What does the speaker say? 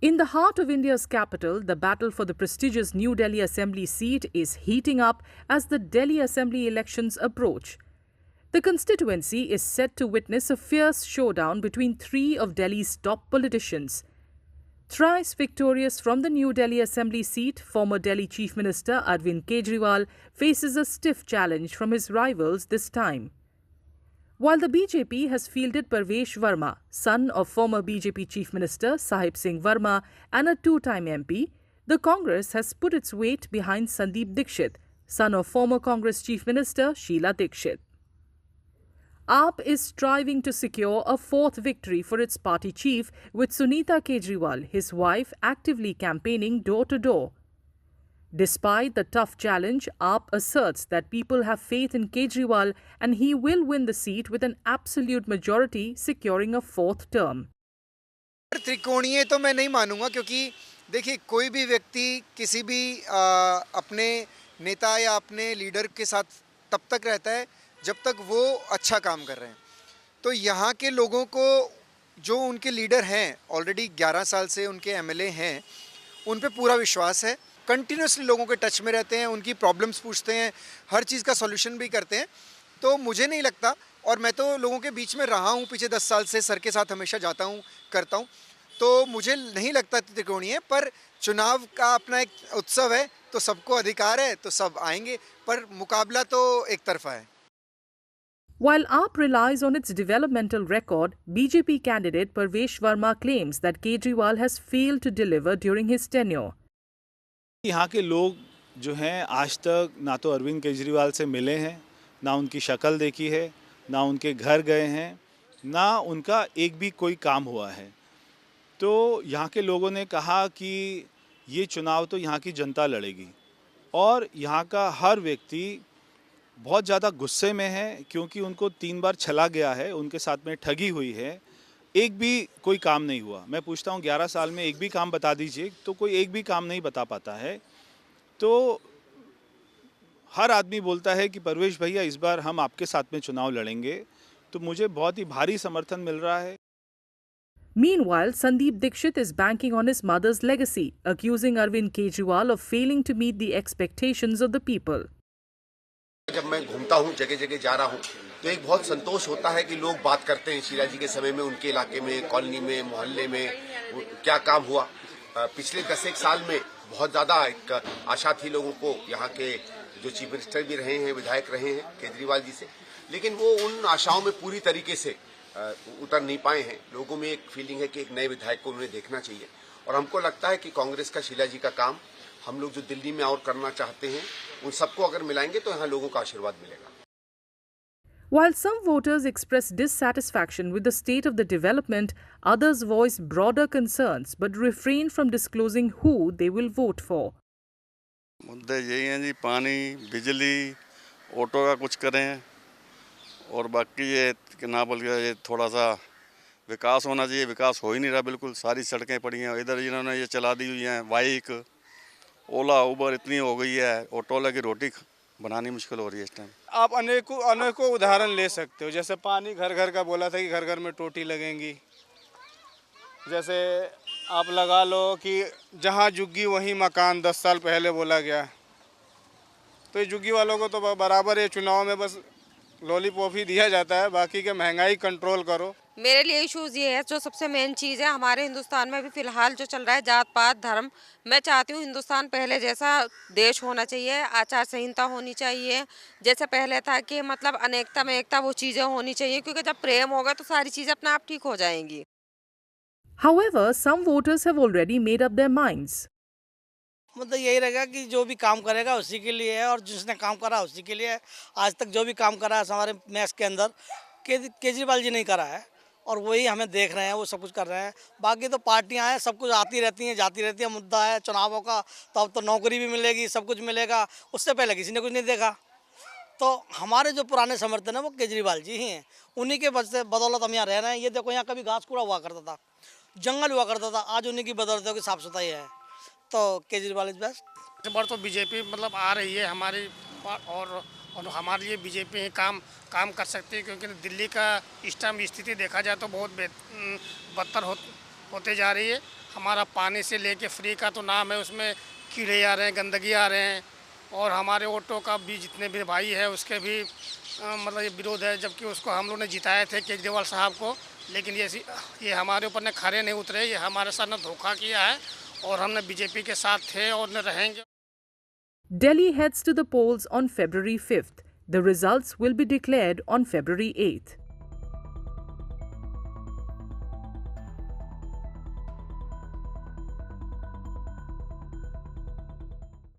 In the heart of India's capital, the battle for the prestigious New Delhi Assembly seat is heating up as the Delhi Assembly elections approach. The constituency is set to witness a fierce showdown between three of Delhi's top politicians. Thrice victorious from the New Delhi Assembly seat, former Delhi Chief Minister Arvind Kejriwal faces a stiff challenge from his rivals this time. While the BJP has fielded Parvesh Verma, son of former BJP Chief Minister Sahib Singh Verma and a two-time MP, the Congress has put its weight behind Sandeep Dixit, son of former Congress Chief Minister Sheila Dixit. AAP is striving to secure a fourth victory for its party chief, with Sunita Kejriwal, his wife, actively campaigning door-to-door. Despite the tough challenge, AAP asserts that people have faith in Kejriwal and he will win the seat with an absolute majority, securing a fourth term. त्रिकोणीय तो मैं नहीं मानूंगा, क्योंकि देखिए कोई भी व्यक्ति किसी भी अपने नेता या अपने लीडर के साथ तब तक रहता है जब तक वो अच्छा काम कर रहे हैं। तो यहाँ के लोगों को जो उनके लीडर हैं, ऑलरेडी 11 साल से उनके एमएलए हैं, उन पे पूरा विश्वास है। कंटिन्यूसली लोगों के टच में रहते हैं, उनकी प्रॉब्लम्स पूछते हैं, हर चीज़ का सॉल्यूशन भी करते हैं। तो मुझे नहीं लगता, और मैं तो लोगों के बीच में रहा हूँ पिछले 10 साल से, सर के साथ हमेशा जाता हूँ, करता हूँ, तो मुझे नहीं लगता त्रिकोणीय है। पर चुनाव का अपना एक उत्सव है, तो सबको अधिकार है, तो सब आएंगे, पर मुकाबला तो एक तरफा है। While AAP relies on its developmental record, BJP candidate Parvesh Verma claims that Kejriwal has failed to deliver during his tenure. यहाँ के लोग जो हैं आज तक ना तो अरविंद केजरीवाल से मिले हैं, ना उनकी शक्ल देखी है, ना उनके घर गए हैं, ना उनका एक भी कोई काम हुआ है। तो यहाँ के लोगों ने कहा कि ये चुनाव तो यहाँ की जनता लड़ेगी, और यहाँ का हर व्यक्ति बहुत ज़्यादा गुस्से में है, क्योंकि उनको 3 बार छला गया है, उनके साथ में ठगी हुई है, एक भी कोई काम नहीं हुआ। मैं पूछता हूँ 11 साल में एक भी काम बता दीजिए, तो कोई एक भी काम नहीं बता पाता है। तो हर आदमी बोलता है कि परवेश भैया इस बार हम आपके साथ में चुनाव लड़ेंगे, तो मुझे बहुत ही भारी समर्थन मिल रहा है। Meanwhile, Sandeep Dixit is banking on his mother's legacy, accusing Arvind Kejriwal of failing to meet the expectations of the people. जब मैं घूमता हूँ, जगह जगह जा रहा हूँ, तो एक बहुत संतोष होता है कि लोग बात करते हैं शीला जी के समय में उनके इलाके में, कॉलोनी में, मोहल्ले में क्या काम हुआ। पिछले 10 साल में बहुत ज़्यादा एक आशा थी लोगों को, यहाँ के जो चीफ मिनिस्टर भी रहे हैं, विधायक रहे हैं केजरीवाल जी से, लेकिन वो उन आशाओं में पूरी तरीके से उतर नहीं पाए हैं। लोगों में एक फीलिंग है कि एक नए विधायक को उन्हें देखना चाहिए, और हमको लगता है कि कांग्रेस का शीला जी का काम हम लोग जो दिल्ली में और करना चाहते हैं, उन सबको अगर मिलाएंगे तो यहाँ लोगों का आशीर्वाद मिलेगा। While some voters express dissatisfaction with the state of the development, others voice broader concerns but refrain from disclosing who they will vote for. मुद्दे यही हैं जी, पानी, बिजली, ऑटो का कुछ करें, और बाकी ये कि ना बोल के ये थोड़ा सा विकास होना चाहिए। विकास हो ही नहीं रहा बिल्कुल, सारी सड़कें पड़ी हैं। इधर इन्होंने ये चला दी हुई हैं बाइक, ओला उबर इतनी हो गई है, ऑटो वाले की रोटी बनानी मुश्किल हो रही है इस टाइम। आप अनेकों उदाहरण ले सकते हो। जैसे पानी घर घर का बोला था कि घर घर में टोटी लगेंगी। जैसे आप लगा लो कि जहाँ झुग्गी वहीं मकान 10 साल पहले बोला गया। तो ये झुग्गी वालों को तो बराबर ये चुनाव में बस लॉलीपॉप ही दिया जाता है, बाकी के महंगाई कंट्रोल करो। मेरे लिए इशूज़ ये है, जो सबसे मेन चीज़ है हमारे हिंदुस्तान में अभी फ़िलहाल जो चल रहा है जात पात धर्म। मैं चाहती हूँ हिंदुस्तान पहले जैसा देश होना चाहिए, आचार संहिता होनी चाहिए जैसे पहले था, कि मतलब अनेकता में एकता वो चीज़ें होनी चाहिए, क्योंकि जब प्रेम होगा तो सारी चीज़ें अपने आप ठीक हो जाएंगी। However, some voters have already made up their minds. मतलब यही रहेगा कि जो भी काम करेगा उसी के लिए है, और जिसने काम करा उसी के लिए है। आज तक जो भी काम करा है हमारे मैच के अंदर केजरीवाल जी नहीं करा है, और वही हमें देख रहे हैं, वो सब कुछ कर रहे हैं। बाकी तो पार्टियां हैं, सब कुछ आती रहती हैं जाती रहती है। मुद्दा है चुनावों का, तो अब तो नौकरी भी मिलेगी, सब कुछ मिलेगा। उससे पहले किसी ने कुछ नहीं देखा। तो हमारे जो पुराने समर्थन है वो केजरीवाल जी ही हैं, उन्हीं के बदौलत हम यहाँ रह रहे हैं। ये देखो, यहाँ कभी घास कूड़ा हुआ करता था, जंगल हुआ करता था, आज उन्हीं की बदौलत है कि साफ सफाई है। तो केजरीवाल इज बेस्ट। इस बार तो बीजेपी मतलब आ रही है हमारी, और हमारे लिए बीजेपी ही काम कर सकती है, क्योंकि दिल्ली का इस टाइम स्थिति देखा जाए तो बहुत बदतर होते जा रही है। हमारा पानी से लेके फ्री का तो नाम है, उसमें कीड़े आ रहे हैं, गंदगी आ रहे हैं। और हमारे ऑटो का भी जितने भी भाई है उसके भी मतलब ये विरोध है, जबकि उसको हम लोग ने जिताए थे केजरीवाल साहब को, लेकिन ये हमारे ऊपर ने खरे नहीं उतरे। ये हमारे साथ ने धोखा किया है और हमने बीजेपी के साथ थे और न रहेंगे। Delhi heads to the polls on February 5th. The results will be declared on February 8th.